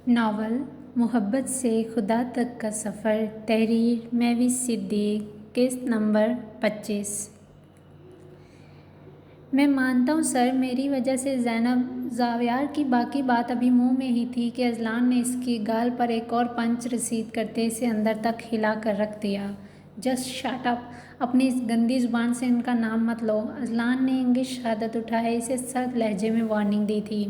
Novel मोहब्बत से खुदा तक का सफ़र, तहरीर महविश सिद्दीक, किस्त नंबर 25। मैं मानता हूँ सर, मेरी वजह से ज़ैनब ज़ावियार की बाकी बात अभी मुंह में ही थी कि अजलान ने इसकी गाल पर एक और पंच रसीद करते इसे अंदर तक हिला कर रख दिया। जस्ट शट अप, अपनी इस गंदी ज़ुबान से इनका नाम मत लो। अजलान ने इंग्लिश शहादत उठाए इसे सख्त लहजे में वार्निंग दी थी।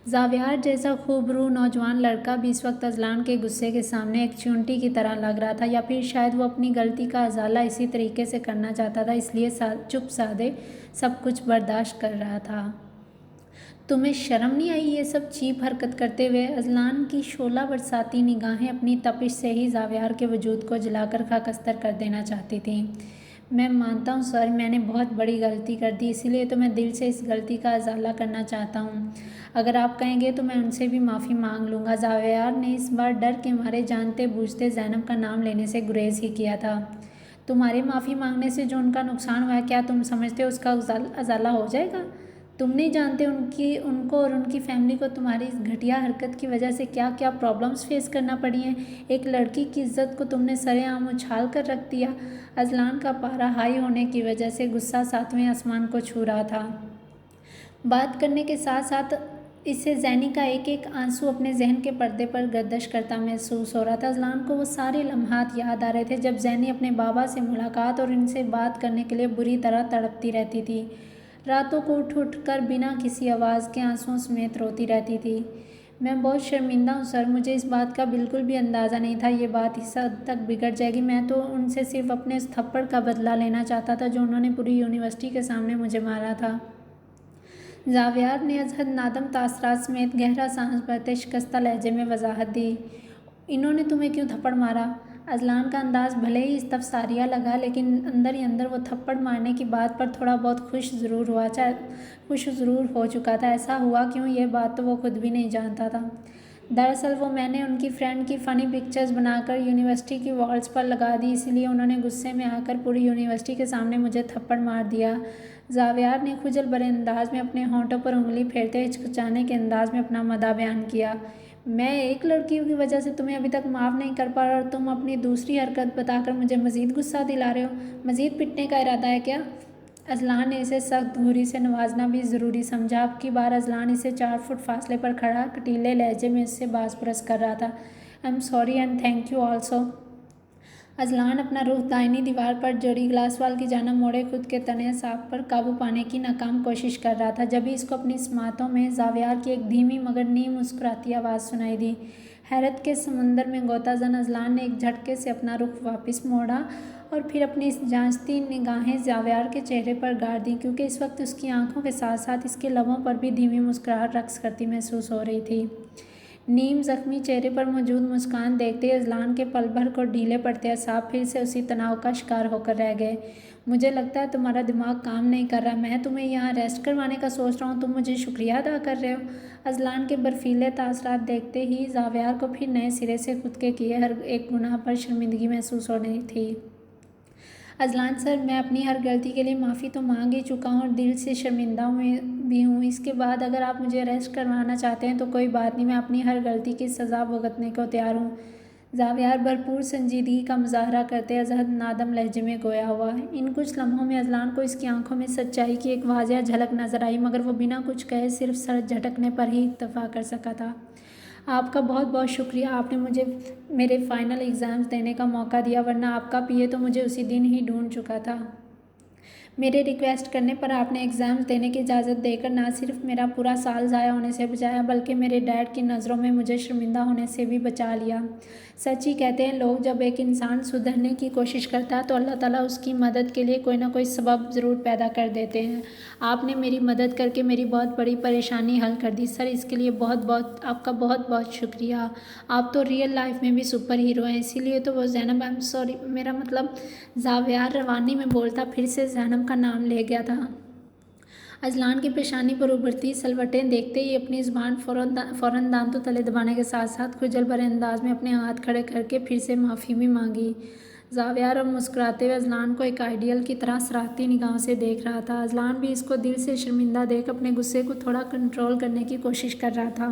ज़ावियार जैसा खूबरू नौजवान लड़का भी इस वक्त अजलान के गुस्से के सामने एक चूंटी की तरह लग रहा था, या फिर शायद वो अपनी गलती का अजाला इसी तरीके से करना चाहता था, इसलिए चुप सादे सब कुछ बर्दाश्त कर रहा था। तुम्हें शर्म नहीं आई ये सब चीप हरकत करते हुए? अजलान की शोला बरसाती निगाहें अपनी तपिश से ही ज़ावियार के वजूद को जलाकर खाकस्तर कर देना चाहती थीं। मैं मानता हूँ सर, मैंने बहुत बड़ी गलती कर दी, इसीलिए तो मैं दिल से इस गलती का अजाला करना चाहता हूँ। अगर आप कहेंगे तो मैं उनसे भी माफ़ी मांग लूँगा। ज़ावियार ने इस बार डर के मारे जानते बूझते ज़ैनब का नाम लेने से गुरेज ही किया था। तुम्हारे माफ़ी मांगने से जो उनका नुकसान हुआ है, क्या तुम समझते हो उसका अजाला हो जाएगा? तुम नहीं जानते उनको और उनकी फैमिली को तुम्हारी इस घटिया हरकत की वजह से क्या क्या प्रॉब्लम्स फेस करना पड़ी हैं। एक लड़की की इज्जत को तुमने सरेआम उछाल कर रख दिया। अजलान का पारा हाई होने की वजह से गुस्सा सातवें आसमान को छू रहा था। बात करने के साथ साथ इससे जैनी का एक एक आंसू अपने जहन के पर्दे पर गर्दिश करता महसूस हो रहा था। अजलान को वो सारे लम्हात याद आ रहे थे जब जैनी अपने बाबा से मुलाकात और इनसे बात करने के लिए बुरी तरह तड़पती रहती थी। रातों को उठ उठ कर बिना किसी आवाज़ के आंसुओं समेत रोती रहती थी। मैं बहुत शर्मिंदा हूँ सर, मुझे इस बात का बिल्कुल भी अंदाज़ा नहीं था ये बात इस हद तक बिगड़ जाएगी। मैं तो उनसे सिर्फ अपने उस थप्पड़ का बदला लेना चाहता था जो उन्होंने पूरी यूनिवर्सिटी के सामने मुझे मारा था। ज़ावियार ने अजहद नादम तासरात समेत गहरा सांस भरते शिकस्ता लहजे में वजाहत दी। इन्होंने तुम्हें क्यों थप्पड़ मारा? अजलान का अंदाज भले ही इस्तफसारिया लगा, लेकिन अंदर ही अंदर वो थप्पड़ मारने की बात पर थोड़ा बहुत खुश ज़रूर हो चुका था। ऐसा हुआ क्यों, ये बात तो वो खुद भी नहीं जानता था। दरअसल वो मैंने उनकी फ्रेंड की फ़नी पिक्चर्स बनाकर यूनिवर्सिटी की वॉल्स पर लगा दी, इसीलिए उन्होंने गुस्से में आकर पूरी यूनिवर्सिटी के सामने मुझे थप्पड़ मार दिया। ज़ावियार ने खुजल भरे अंदाज में अपने होंठों पर उंगली फेरते हिचकिचाने के अंदाज में अपना मदा बयान किया। मैं एक लड़की की वजह से तुम्हें अभी तक माफ़ नहीं कर पा रहा और तुम अपनी दूसरी हरकत बताकर मुझे मज़ीद गुस्सा दिला रहे हो। मज़ीद पिटने का इरादा है क्या? अजलान ने इसे सख्त घूरी से नवाजना भी ज़रूरी समझा। अब की बार अजलान इसे 4 फुट फासले पर खड़ा कटीले लहजे में इससे बासपुरस कर रहा था। I am sorry and thank you also. Azlan अपना रुख दाहिनी दीवार पर जड़ी ग्लास वाल की जानिब मोड़े खुद के तने साफ पर काबू पाने की नाकाम कोशिश कर रहा था। जब इसको अपनी समातों में ज़ावियार की एक धीमी मगर नीम मुस्कुराती आवाज़ सुनाई दी। हैरत के समुंदर में गोताजन अजलान ने एक झटके से अपना रुख वापस मोड़ा और फिर अपनी जांचती निगाहें ज़ावियार के चेहरे पर गाड़ दी, क्योंकि इस वक्त उसकी आंखों के साथ साथ इसके लबों पर भी धीमी मुस्कुराहट रक्स करती महसूस हो रही थी। नीम जख्मी चेहरे पर मौजूद मुस्कान देखते ही अजलान के पल भर को ढीले पड़ते असाब फिर से उसी तनाव का शिकार होकर रह गए। मुझे लगता है तुम्हारा दिमाग काम नहीं कर रहा। मैं तुम्हें यहाँ रेस्ट करवाने का सोच रहा हूँ, तुम मुझे शुक्रिया अदा कर रहे हो। अजलान के बर्फीले तासरात देखते ही ज़ावियार को फिर नए सिरे से खुद के किए हर एक गुनाह पर शर्मिंदगी महसूस हो रही थी। अजलान सर, मैं अपनी हर गलती के लिए माफ़ी तो मांग ही चुका हूँ और दिल से शर्मिंदा भी हूँ। इसके बाद अगर आप मुझे अरेस्ट करवाना चाहते हैं तो कोई बात नहीं, मैं अपनी हर गलती की सज़ा भुगतने को तैयार हूँ। ज़ावियार भरपूर संजीदगी का मुजाहरा करते अजहद नादम लहजे में गोया हुआ। इन कुछ लम्हों में अजलान को इसकी आंखों में सच्चाई की एक वाज़िया झलक नजर आई, मगर वो बिना कुछ कहे सिर्फ सर झटकने पर ही इत्तफा कर सका था। आपका बहुत बहुत शुक्रिया, आपने मुझे मेरे फाइनल एग्ज़ाम्स देने का मौका दिया, वरना आपका पीए तो मुझे उसी दिन ही ढूंढ चुका था। मेरे रिक्वेस्ट करने पर आपने एग्ज़ाम्स देने की इजाज़त देकर ना सिर्फ मेरा पूरा साल ज़ाया होने से बचाया, बल्कि मेरे डैड की नज़रों में मुझे शर्मिंदा होने से भी बचा लिया। सच ही कहते हैं लोग, जब एक इंसान सुधरने की कोशिश करता है तो अल्लाह ताला उसकी मदद के लिए कोई ना कोई सबब ज़रूर पैदा कर देते हैं। आपने मेरी मदद करके मेरी बहुत बड़ी परेशानी हल कर दी सर, इसके लिए बहुत बहुत आपका बहुत बहुत शुक्रिया। आप तो रियल लाइफ में भी सुपर हीरो हैं। इसीलिए तो वो ज़ैनब, आई एम सॉरी, मेरा मतलब ज़ावियार रवानी में बोलता फिर से ज़ैनब का नाम ले गया था। अजलान की पेशानी पर उभरती सलवटें देखते ही अपनी ज़ुबान फ़ौरन दांतों तले दबाने के साथ साथ खुजल भरे अंदाज में अपने हाथ खड़े करके फिर से माफ़ी भी मांगी। ज़ावियार अब मुस्कुराते हुए अजलान को एक आइडियल की तरह सराहती निगाहों से देख रहा था। अजलान भी इसको दिल से शर्मिंदा देख अपने गुस्से को थोड़ा कंट्रोल करने की कोशिश कर रहा था।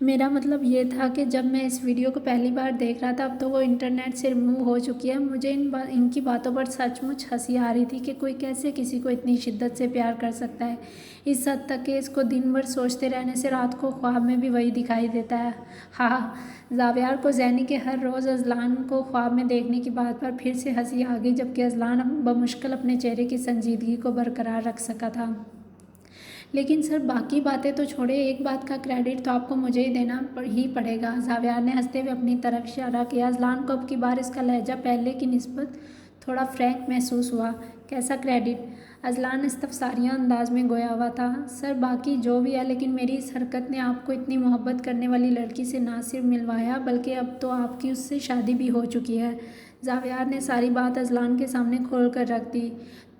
मेरा मतलब ये था कि जब मैं इस वीडियो को पहली बार देख रहा था, अब तो वो इंटरनेट से रिमूव हो चुकी है। मुझे इनकी बातों पर सचमुच हंसी आ रही थी कि कोई कैसे किसी को इतनी शिद्दत से प्यार कर सकता है, इस हद तक कि इसको दिन भर सोचते रहने से रात को ख्वाब में भी वही दिखाई देता है। हाँ, जावियार को जैनी के हर रोज़ अजलान को ख्वाब में देखने की बात पर फिर से हंसी आ गई, जबकि अजलान बमुश्किल अपने चेहरे की संजीदगी को बरकरार रख सका था। लेकिन सर, बाकी बातें तो छोड़े, एक बात का क्रेडिट तो आपको मुझे ही देना ही पड़ेगा। जावियार ने हंसते हुए अपनी तरफ इशारा किया। अजलान को अब की बार इसका लहजा पहले की निस्बत थोड़ा फ्रैंक महसूस हुआ। कैसा क्रेडिट? अजलान इस्तफसारिया अंदाज में गोया हुआ था। सर, बाकी जो भी है, लेकिन मेरी इस हरकत ने आपको इतनी मोहब्बत करने वाली लड़की से ना सिर्फ मिलवाया, बल्कि अब तो आपकी उससे शादी भी हो चुकी है। जावियार ने सारी बात अजलान के सामने खोल कर रख दी।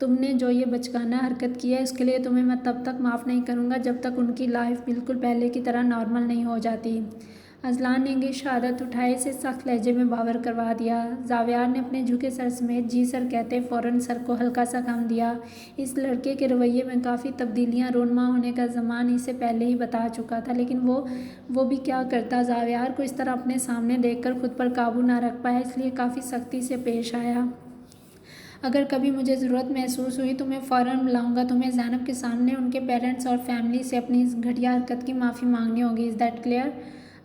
तुमने जो ये बचकाना हरकत की है, उसके लिए तुम्हें मैं तब तक माफ़ नहीं करूँगा जब तक उनकी लाइफ बिल्कुल पहले की तरह नॉर्मल नहीं हो जाती। अजलान ने ये शहादत उठाए से सख्त लहजे में बावर करवा दिया। जावियार ने अपने झुके सर समेत जी सर कहते फ़ौरन सर को हल्का सा काम दिया। इस लड़के के रवैये में काफ़ी तब्दीलियां रोनमा होने का ज़मान इसे पहले ही बता चुका था, लेकिन वो भी क्या करता। जावियार को इस तरह अपने सामने देखकर खुद पर काबू ना रख पाया, इसलिए काफ़ी सख्ती से पेश आया। अगर कभी मुझे ज़रूरत महसूस हुई तो मैं फ़ौरन बुलाऊंगा तुम्हें। ज़ैनब के सामने उनके पेरेंट्स और फैमिली से अपनी इस घटिया हरकत की माफ़ी मांगनी होगी। Is that clear?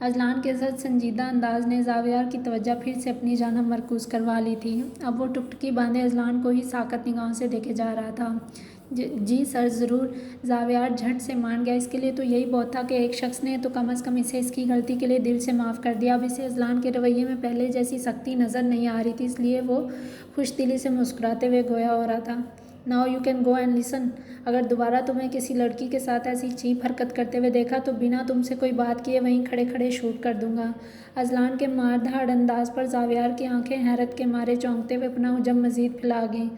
अजलान के साथ संजीदा अंदाज ने जावियार की तवज्जो फिर से अपनी जानब मरकूज़ करवा ली थी। अब वो टुकटकी बांधे अजलान को ही साकत निगाहों से देखे जा रहा था। जी सर, ज़रूर। जावियार झट से मान गया। इसके लिए तो यही बहुत था कि एक शख्स ने तो कम अज़ कम इसे इसकी गलती के लिए दिल से माफ़ कर दिया। अब इसे अजलान के रवैये में पहले जैसी सख्ती नज़र नहीं आ रही थी, इसलिए वो खुश दिली से मुस्कुराते हुए गोया हो रहा था। Now you can go and listen. अगर दोबारा तुम्हें किसी लड़की के साथ ऐसी चीप हरकत करते हुए देखा तो बिना तुमसे कोई बात किए वहीं खड़े खड़े शूट कर दूंगा। अजलान के मारधाड़ अंदाज पर जावियार की आंखें हैरत के मारे चौंकते हुए अपना हुजम मजीद फैला गईं।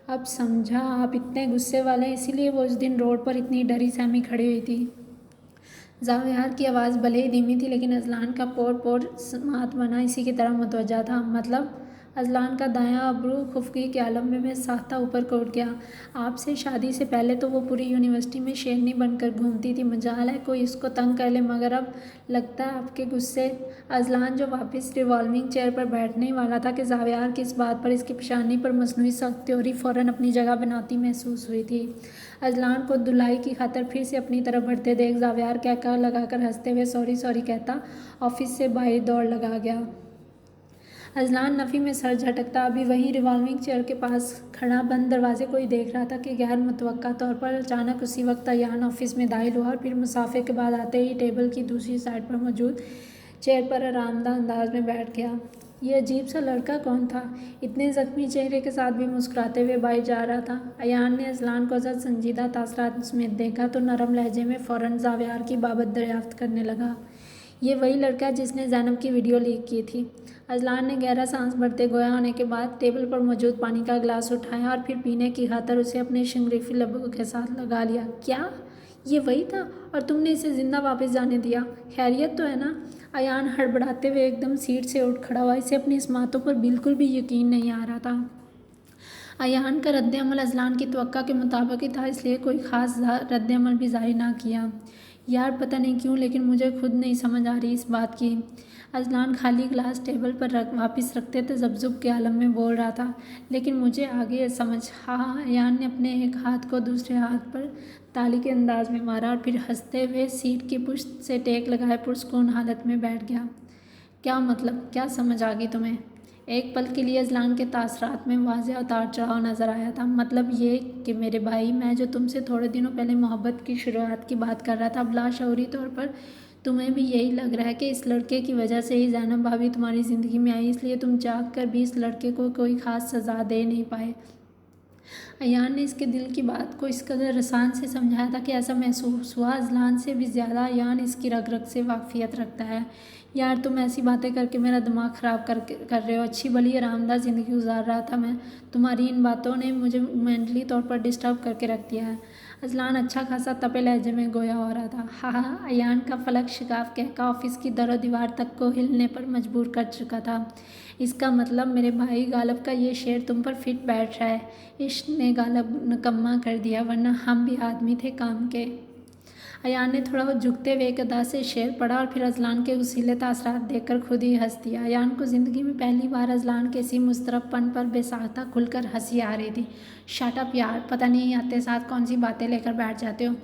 अब समझा, आप इतने गुस्से वाले हैं, इसीलिए वो उस दिन रोड पर इतनी डरी सहमी खड़ी हुई थी। जावियार की आवाज़ भले ही धीमी थी, लेकिन अजलान का पोर पोर समात बना इसी की तरफ मुतवज्जा था। मतलब? अजलान का दायां अब्रू खुफगी के आलम में साख्ता ऊपर को उठ गया। आपसे शादी से पहले तो वो पूरी यूनिवर्सिटी में शेरनी बनकर घूमती थी। मजाल है कोई इसको तंग कर ले, मगर अब लगता है आपके गुस्से। अजलान जो वापस रिवॉल्विंग चेयर पर बैठने वाला था कि जावियार की इस बात पर इसकी पेशानी पर मसनूई सख्त त्योरी फ़ौरन अपनी जगह बनाती महसूस हुई थी। अजलान को धुलाई की खातर फिर से अपनी तरफ बढ़ते देख जावियार कहकर लगाकर हंसते हुए सॉरी सॉरी कहता ऑफिस से बाहर दौड़ लगा गया। अजलान नफ़ी में सर झटकता अभी वहीं रिवॉल्विंग चेयर के पास खड़ा बंद दरवाजे को ही देख रहा था कि गैर मुतवक्का तौर पर अचानक उसी वक्त अयान ऑफिस में दाखिल हुआ और फिर मुसाफे के बाद आते ही टेबल की दूसरी साइड पर मौजूद चेयर पर आरामदा अंदाज में बैठ गया। ये अजीब सा लड़का कौन था? इतने ज़ख्मी चेहरे के साथ भी मुस्कुराते हुए बाहर जा रहा था। अयान ने अजलान को अजद संजीदा तासरात समेत देखा तो नरम लहजे में फ़ौरन जावियार की बाबत दरियाफ्त करने लगा। ये वही लड़का जिसने ज़ैनब की वीडियो लीक की थी। अजलान ने गहरा सांस भरते गोया होने के बाद टेबल पर मौजूद पानी का गिलास उठाया और फिर पीने की खातर उसे अपने शंगरीफी लबों के साथ लगा लिया। क्या ये वही था? और तुमने इसे जिंदा वापस जाने दिया? खैरियत तो है ना? अयान हड़बड़ाते हुए एकदम सीट से उठ खड़ा हुआ। इसे अपनी इस बातों पर बिल्कुल भी यकीन नहीं आ रहा था। अयान का रद्द-ए-अमल अजलान की तवक्का के मुताबिक ही था, इसलिए कोई ख़ास रद्द-ए-अमल भी ज़ाहिर ना किया। यार पता नहीं क्यों, लेकिन मुझे खुद नहीं समझ आ रही इस बात की। अजलान खाली गिलास टेबल पर वापस रखते थे ज़ब्ज़ुब के आलम में बोल रहा था। लेकिन मुझे आगे समझ। हाँ, अयान ने अपने एक हाथ को दूसरे हाथ पर ताली के अंदाज में मारा और फिर हंसते हुए सीट की पुश्त से टेक लगाए पुरस्कून हालत में बैठ गया। क्या मतलब? क्या समझ आ गई तुम्हें? एक पल के लिए अजलान के तासरात में वाज़ेह उतार चढ़ाव नज़र आया था। मतलब ये कि मेरे भाई, मैं जो तुमसे थोड़े दिनों पहले मोहब्बत की शुरुआत की बात कर रहा था, बिलाशऊरी तौर पर तुम्हें भी यही लग रहा है कि इस लड़के की वजह से ही ज़ैनब भाभी तुम्हारी ज़िंदगी में आई, इसलिए तुम चाह कर भी इस लड़के को कोई ख़ास सज़ा दे नहीं पाए। अयान ने इसके दिल की बात को इस कदर रसान से समझाया था कि ऐसा महसूस हुआ अजलान से भी ज़्यादा अयान इसकी रग रग से वाकफियत रखता है। यार तुम ऐसी बातें करके मेरा दिमाग ख़राब कर रहे हो। अच्छी भली आरामदाह ज़िंदगी गुजार रहा था मैं, तुम्हारी इन बातों ने मुझे मेंटली तौर पर डिस्टर्ब करके रख दिया है। अजलान अच्छा खासा तपे लहजे में गोया हो रहा था। हाँ, अयान का फलक शिकाफ कहका ऑफिस की दरो दीवार तक को हिलने पर मजबूर कर चुका था। इसका मतलब मेरे भाई गालब का ये शेर तुम पर फिट बैठ रहा है। इश्क ने गालब निकम्मा कर दिया, वरना हम भी आदमी थे काम के। अयान ने थोड़ा झुकते हुए एक अदा से शेर पढ़ा और फिर अजलान के उसीले तासरात देखकर खुद ही हंस दिया। अयान को ज़िंदगी में पहली बार अजलान के इसी मुस्तरबपन पर बेसाख्ता खुलकर हंसी आ रही थी। शट अप यार, पता नहीं आते साथ कौन सी बातें लेकर बैठ जाते हो,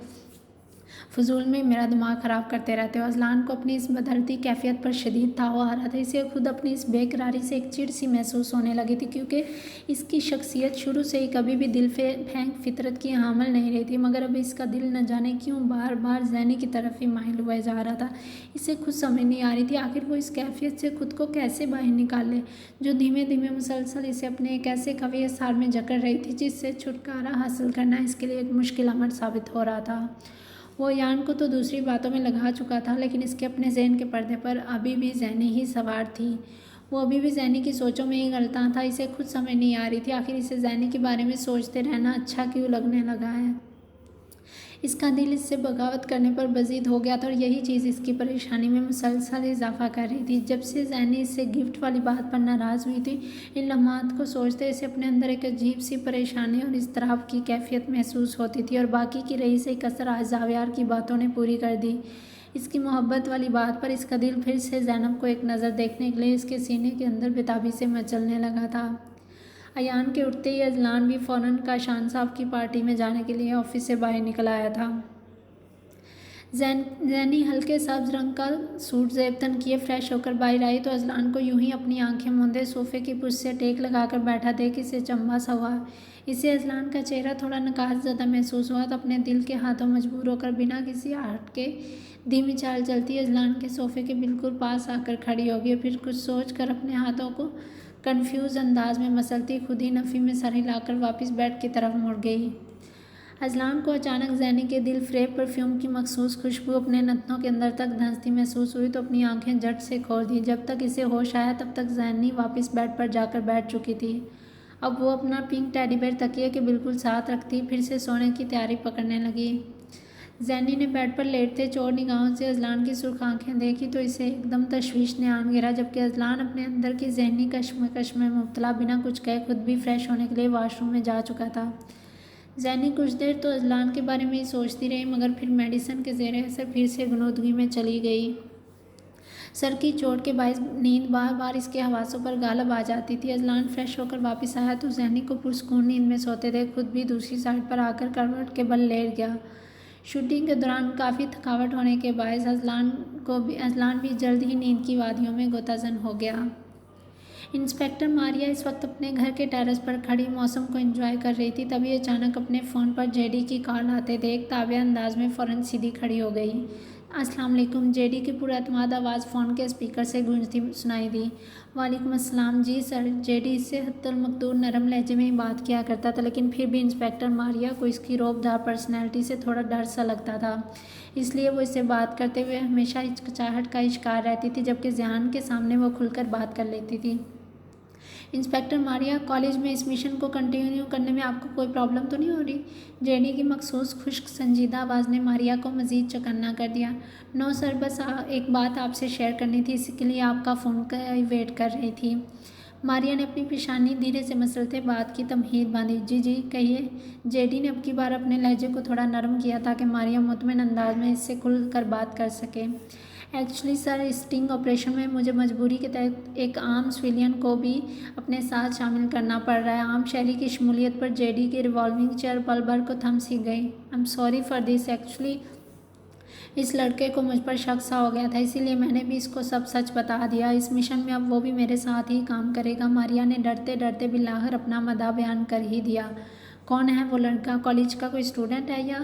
फजूल में मेरा दिमाग ख़राब करते रहते हो। अजलान को अपनी इस बदलती कैफियत पर शदीद ताव आ रहा था। इसे खुद अपनी इस बेकरारी से एक चिढ़ सी महसूस होने लगी थी, क्योंकि इसकी शख्सियत शुरू से ही कभी भी दिल फेंक फितरत की हामिल नहीं रही थी, मगर अब इसका दिल न जाने क्यों बार बार ज़ैनी की तरफ ही माइल हुआ जा रहा था। इसे खुद समझ नहीं आ रही थी आखिर वो इस कैफियत से खुद को कैसे बाहर निकाले, जो धीमे धीमे मुसलसल इसे अपने एक ऐसे कवि असार में जकड़ रही थी जिससे छुटकारा हासिल करना इसके लिए एक मुश्किल अमर साबित हो रहा था। वो यान को तो दूसरी बातों में लगा चुका था, लेकिन इसके अपने जहन के पर्दे पर अभी भी ज़ैनी ही सवार थी। वो अभी भी ज़ैनी की सोचों में ही गलता था। इसे खुद समझ नहीं आ रही थी आखिर इसे ज़ैनी के बारे में सोचते रहना अच्छा क्यों लगने लगा है। इसका दिल इससे बगावत करने पर बजीद हो गया था और यही चीज़ इसकी परेशानी में मुसलसल इजाफा कर रही थी। जब से ज़ैनी इससे गिफ्ट वाली बात पर नाराज़ हुई थी, इन लम्हात को सोचते इसे अपने अंदर एक अजीब सी परेशानी और इज़्तिराब की कैफियत महसूस होती थी, और बाकी की रही से कसर आज ज़ावियार की बातों ने पूरी कर दी। इसकी मोहब्बत वाली बात पर इसका दिल फिर से ज़ैनब को एक नज़र देखने के लिए इसके सीने के अंदर बेताबी से मचलने लगा था। अयान के उठते ही अजलान भी फ़ौरन काशान साहब की पार्टी में जाने के लिए ऑफिस से बाहर निकल आया था। जैनी हल्के सब्ज रंग का सूट ज़ेबतन किए फ्रेश होकर बाहर आई तो अजलान को यूं ही अपनी आंखें मूंदे सोफ़े की पुष्ट से टेक लगाकर बैठा देख इसे चंबा सा हुआ। इसे अजलान का चेहरा थोड़ा नकाज ज़्यादा महसूस हुआ तो अपने दिल के हाथों मजबूर होकर बिना किसी आहट के धीमी चाल चलती अजलान के सोफ़े के बिल्कुल पास आकर खड़ी होगी और फिर कुछ सोच कर अपने हाथों को कन्फ्यूज़ अंदाज में मसलती खुद ही नफ़ी में सर हिलाकर वापस बेड की तरफ मुड़ गई। अजलान को अचानक ज़ैनी के दिल फ्रेब परफ्यूम की मखसूस खुशबू अपने नथनों के अंदर तक धंसती महसूस हुई तो अपनी आंखें झट से खोल दी। जब तक इसे होश आया तब तक ज़ैनी वापस बेड पर जाकर बैठ चुकी थी। अब वो अपना पिंक टेडी बेयर तकिए के बिल्कुल साथ रखती फिर से सोने की तैयारी पकड़ने लगी। ज़ैनी ने बेड पर लेटते चोर निगाहों से अजलान की सुर्ख आंखें देखी तो इसे एकदम तशवीश ने आन गिरा, जबकि अजलान अपने अंदर की जहनी कश्मकश में मुब्तला बिना कुछ कहे खुद भी फ्रेश होने के लिए वॉशरूम में जा चुका था। ज़ैनी कुछ देर तो अजलान के बारे में ही सोचती रही, मगर फिर मेडिसिन के ज़ेरे असर फिर से गुनूदगी में चली गई। सर की चोट के बायस नींद बार बार इसके हवासों पर गालब आ जाती थी। अजलान फ्रेश होकर वापस आया तो ज़ैनी को पुरसकून नींद में सोते देख खुद भी दूसरी साइड पर आकर करवट के बल लेट गया। शूटिंग के दौरान काफ़ी थकावट होने के बायस अजलान भी जल्द ही नींद की वादियों में गोताजन हो गया। इंस्पेक्टर मारिया इस वक्त अपने घर के टेरेस पर खड़ी मौसम को एंजॉय कर रही थी। तभी अचानक अपने फ़ोन पर जेडी की कॉल आते देख ताबिया अंदाज में फ़ौरन सीधी खड़ी हो गई। अस्सलाम वालेकुम, जेडी की पुरअतमाद आवाज़ फ़ोन के स्पीकर से गूंजती सुनाई दी। वालेकुम अस्सलाम जी सर। जेडी इससे हत्तल मकदूर नरम लहजे में ही बात किया करता था, लेकिन फिर भी इंस्पेक्टर मारिया को इसकी रौबदार पर्सनैलिटी से थोड़ा डर सा लगता था, इसलिए वो इससे बात करते हुए हमेशा हिचकिचाहट का शिकार रहती थी, जबकि ज़ियान के सामने वो खुलकर बात कर लेती थी। इंस्पेक्टर मारिया, कॉलेज में इस मिशन को कंटिन्यू करने में आपको कोई प्रॉब्लम तो नहीं हो रही? जेडी की मखसूस खुश्क संजीदा आवाज़ ने मारिया को मज़ीद चौकन्ना कर दिया। नो सर, बस एक बात आपसे शेयर करनी थी, इसके लिए आपका फ़ोन का वेट कर रही थी। मारिया ने अपनी पेशानी धीरे से मसलते बात की तमहीद बांधी। जी जी कहिए। जेडी ने अब की बार अपने लहजे को थोड़ा नरम किया ताकि मारिया मुतमिन अंदाज में इससे खुल कर बात कर सके। एक्चुअली सर, स्टिंग ऑपरेशन में मुझे मजबूरी के तहत एक आम सिविलियन को भी अपने साथ शामिल करना पड़ रहा है। आम शहरी की शमूलियत पर जेडी की रिवॉल्विंग चेयर पल भर को थम सी गई। I am sorry for this. Actually इस लड़के को मुझ पर शक सा हो गया था, इसीलिए मैंने भी इसको सब सच बता दिया। इस मिशन में अब वो भी मेरे साथ ही काम करेगा। मारिया ने डरते डरते बिलाखिर अपना मदा बयान कर ही दिया। कौन है वो लड़का? कॉलेज का कोई स्टूडेंट है या?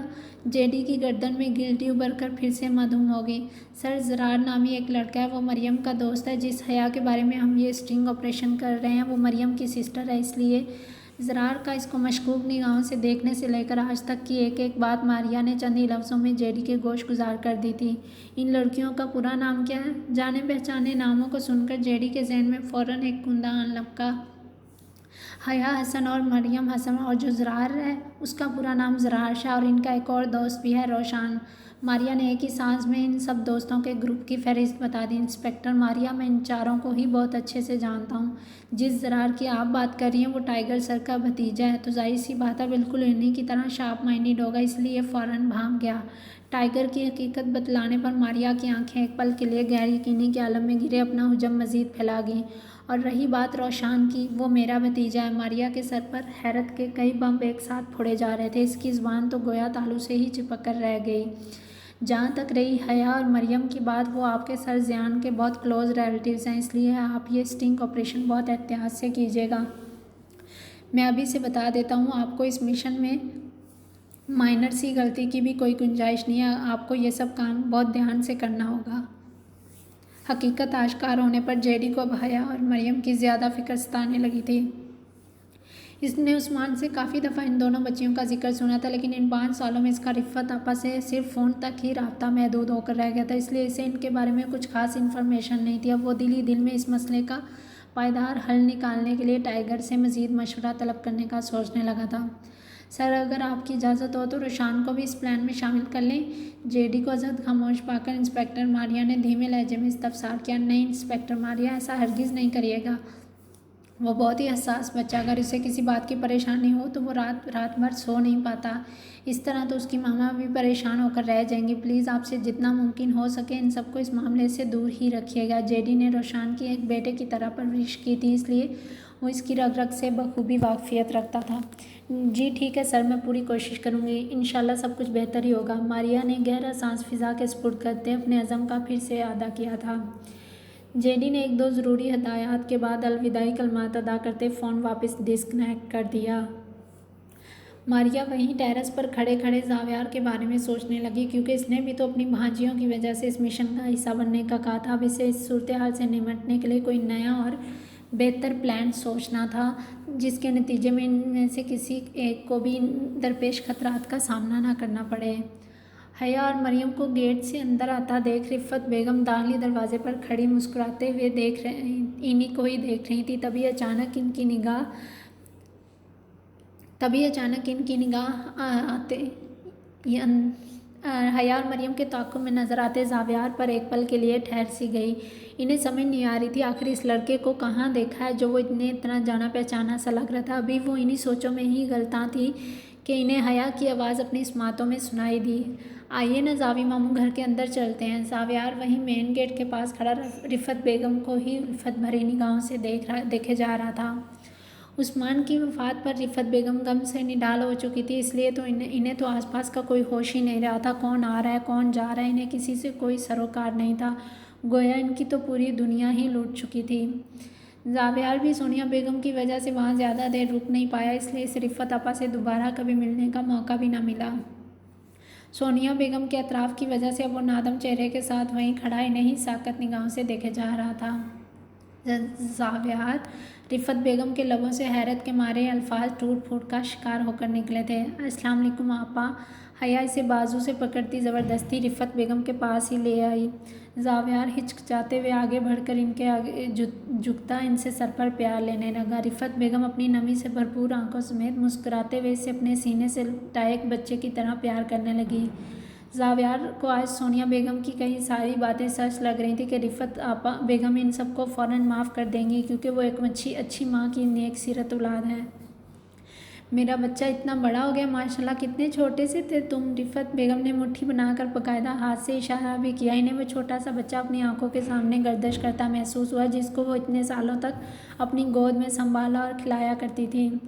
जेडी की गर्दन में गिल्टी उभर कर फिर से मधुम हो गई। सर, ज़रार नामी एक लड़का है, वो मरियम का दोस्त है। जिस हया के बारे में हम ये स्टिंग ऑपरेशन कर रहे हैं वो मरियम की सिस्टर है, इसलिए ज़रार का इसको मशकूक निगाहों से देखने से लेकर आज तक की एक एक बात मारिया ने चंद ही लफ्ज़ों में जेडी के गोश गुजार कर दी थी। इन लड़कियों का पूरा नाम क्या है? जाने पहचाने नामों को सुनकर जेडी के जहन में फ़ौरन एक कुंदा आन लपका। हया हसन और मरियम हसन, और जो ज़रार है उसका पूरा नाम ज़रार शाह, और इनका एक और दोस्त भी है रोशान। मारिया ने एक ही सांस में इन सब दोस्तों के ग्रुप की फहरिस्त बता दी। इंस्पेक्टर मारिया, मैं इन चारों को ही बहुत अच्छे से जानता हूँ। जिस ज़रार की आप बात कर रही हैं वो टाइगर सर का भतीजा है, तो जाहिर सी बात है बिल्कुल इन्हीं की तरह शार्प माइंडेड होगा, इसलिए फ़ौरन भाग गया। टाइगर की हकीकत बतलाने पर मारिया की आंखें एक पल के लिए गैर यकीनी के आलम में गिरे अपना हुजम मज़ीद फैला गईं। और रही बात रोशान की, वो मेरा भतीजा है। मारिया के सर पर हैरत के कई बम एक साथ फोड़े जा रहे थे। इसकी ज़ुबान तो गोया तालू से ही चिपक कर रह गई। जहाँ तक रही हया और मरियम की बात, वो आपके सर ज़ियान के बहुत क्लोज़ रिलेटिव्स हैं, इसलिए आप ये स्टिंग ऑपरेशन बहुत एहतियात से कीजिएगा। मैं अभी से बता देता हूँ, आपको इस मिशन में माइनर सी गलती की भी कोई गुंजाइश नहीं है। आपको ये सब काम बहुत ध्यान से करना होगा। हकीकत आश्कार होने पर जेडी को अब हया और मरियम की ज़्यादा फिक्र सताने लगी थी। इसने उस्मान से काफ़ी दफ़ा इन दोनों बच्चियों का जिक्र सुना था, लेकिन इन 5 सालों में इसका रिफ़त आपा से सिर्फ फ़ोन तक ही राब्ता महदूद होकर रह गया था, इसलिए इसे इनके बारे में कुछ खास इन्फॉर्मेशन नहीं थी। अब वो दिल ही दिल में इस मसले का पायदार हल निकालने के लिए टाइगर से मज़ीद मशवरा तलब करने का सोचने लगा था। सर, अगर आपकी इजाज़त हो तो रोशान को भी इस प्लान में शामिल कर लें। जेडी को अजहद खामोश पाकर इंस्पेक्टर मारिया ने धीमे लहजे में इस्तफसार किया। नहीं इंस्पेक्टर मारिया, ऐसा हरगिज़ नहीं करिएगा। वो बहुत ही हसास बच्चा, अगर उसे किसी बात की परेशानी हो तो वो रात भर सो नहीं पाता। इस तरह तो उसकी मामा भी परेशान होकर रह जाएंगी। प्लीज़ आपसे जितना मुमकिन हो सके इन सबको इस मामले से दूर ही रखिएगा। जेडी ने रोशान की एक बेटे की तरह परवरिश की थी, इसलिए वो इसकी रग रग से बखूबी वाकफियत रखता था। जी ठीक है सर, मैं पूरी कोशिश करूँगी। इंशाल्लाह सब कुछ बेहतर ही होगा। मारिया ने गहरा सांस फिजा के स्पुर्द करते अपने अज़म का फिर से अदा किया था। जेडी ने एक दो ज़रूरी हदायत के बाद अलविदाई कलमात अदा करते फ़ोन वापस डिस्कनेक्ट कर दिया। मारिया वहीं टेरेस पर खड़े खड़े ज़ावियार के बारे में सोचने लगी, क्योंकि इसने भी तो अपनी भांजियों की वजह से इस मिशन का हिस्सा बनने का कहा था। अब इसे इस सूरत हाल से निपटने के लिए कोई नया और बेहतर प्लान सोचना था, जिसके नतीजे में इनमें से किसी एक को भी दरपेश खतरात का सामना ना करना पड़े। हया और मरियम को गेट से अंदर आता देख रिफ़त बेगम दाखिली दरवाजे पर खड़ी मुस्कुराते हुए इन्हीं को ही देख रही थी। तभी अचानक इनकी निगाह आते हया और मरियम के ताक़ुब में नज़र आते ज़ावियार पर एक पल के लिए ठहर सी गई। इन्हें समझ नहीं आ रही थी आखिर इस लड़के को कहाँ देखा है जो वो इतना जाना पहचाना सा लग रहा था। अभी वो इन्हीं सोचों में ही गलता थी कि इन्हें हया की आवाज़ अपनी स्मातों में सुनाई दी। आइए ना जावी मामू, घर के अंदर चलते हैं। ज़ावियार वहीं मेन गेट के पास खड़ा रिफ़त बेगम को ही उल्फत भरी निगाहों से देखे जा रहा था। उस्मान की वफ़ात पर रिफ़त बेगम गम से निढाल हो चुकी थी, इसलिए तो इन्हें तो आसपास का कोई होश ही नहीं रहा था। कौन आ रहा है कौन जा रहा है, इन्हें किसी से कोई सरोकार नहीं था। गोया इनकी तो पूरी दुनिया ही लूट चुकी थी। ज़ावियार भी सोनिया बेगम की वजह से वहाँ ज़्यादा देर रुक नहीं पाया, इसलिए इस रिफ़त आपा से दोबारा कभी मिलने का मौका भी ना मिला। सोनिया बेगम के अतराफ़ की वजह से अब वो नादम चेहरे के साथ वहीं खड़ा इन्हें साकत निगाहों से देखे जा रहा था। ज़ावियार रिफ़त बेगम के लबों से हैरत के मारे अल्फाज टूट फूट का शिकार होकर निकले थे। अस्सलाम वालेकुम आपा। हया इसे बाजू से पकड़ती ज़बरदस्ती रिफ़त बेगम के पास ही ले आई। ज़ावियार हिचकिचाते हुए आगे बढ़कर इनके आगे झुकता इनसे सर पर प्यार लेने लगा। रिफ़त बेगम अपनी नमी से भरपूर आंखों समेत मुस्कुराते हुए इसे अपने सीने से लुटाए एक बच्चे की तरह प्यार करने लगी। ज़ावियार को आज सोनिया बेगम की कई सारी बातें सच लग रही थी कि रिफ़त आपा बेगम इन सबको फ़ौरन माफ़ कर देंगी, क्योंकि वो एक अच्छी माँ की नेक सीरत औलाद है। मेरा बच्चा इतना बड़ा हो गया माशाल्लाह, कितने छोटे से थे तुम। रिफ़त बेगम ने मुट्ठी बनाकर बाकायदा हाथ से इशारा भी किया। इन्हें वो छोटा सा बच्चा अपनी आंखों के सामने गर्दिश करता महसूस हुआ, जिसको वो इतने सालों तक अपनी गोद में संभाला और खिलाया करती थी।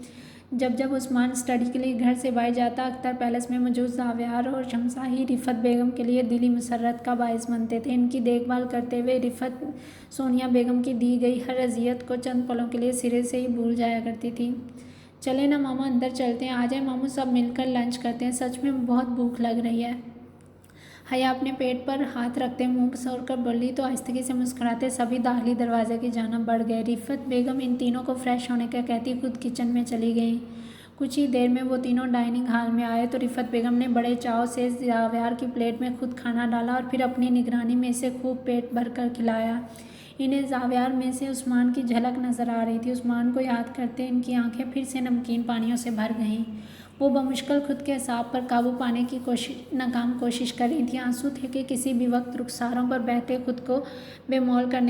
जब उस्मान स्टडी के लिए घर से बाहर जाता, अख्तर पैलेस में मौजूद ज़ावियार और शमसा ही रिफ़त बेगम के लिए दिली मसरत का बायस बनते थे। इनकी देखभाल करते हुए रिफ़त सोनिया बेगम की दी गई हर अजियत को चंद पलों के लिए सिरे से ही भूल जाया करती थी। चले ना मामा, अंदर चलते हैं। आ जाए मामू, सब मिलकर लंच करते हैं। सच में बहुत भूख लग रही है। हया अपने पेट पर हाथ रखते मुंह सौर बोली तो आहिस्तगी से मुस्कुराते सभी दाखिली दरवाजे की जानिब बढ़ गए। रिफ़त बेगम इन तीनों को फ्रेश होने का कहती खुद किचन में चली गई। कुछ ही देर में वो तीनों डाइनिंग हॉल में आए तो रिफ़त बेगम ने बड़े चाव से ज़ावियार की प्लेट में खुद खाना डाला और फिर अपनी निगरानी में इसे खूब पेट भर कर खिलाया। इन्हें ज़ावियार में से उस्मान की झलक नज़र आ रही थी। उस्मान को याद करते इनकी आंखें फिर से नमकीन पानियों से भर गईं। वो बमुश्किल खुद के असाब पर काबू पाने की नाकाम कोशिश कर रही थी। आंसू थे कि किसी भी वक्त रुखसारों पर बहते खुद को बेमौल करने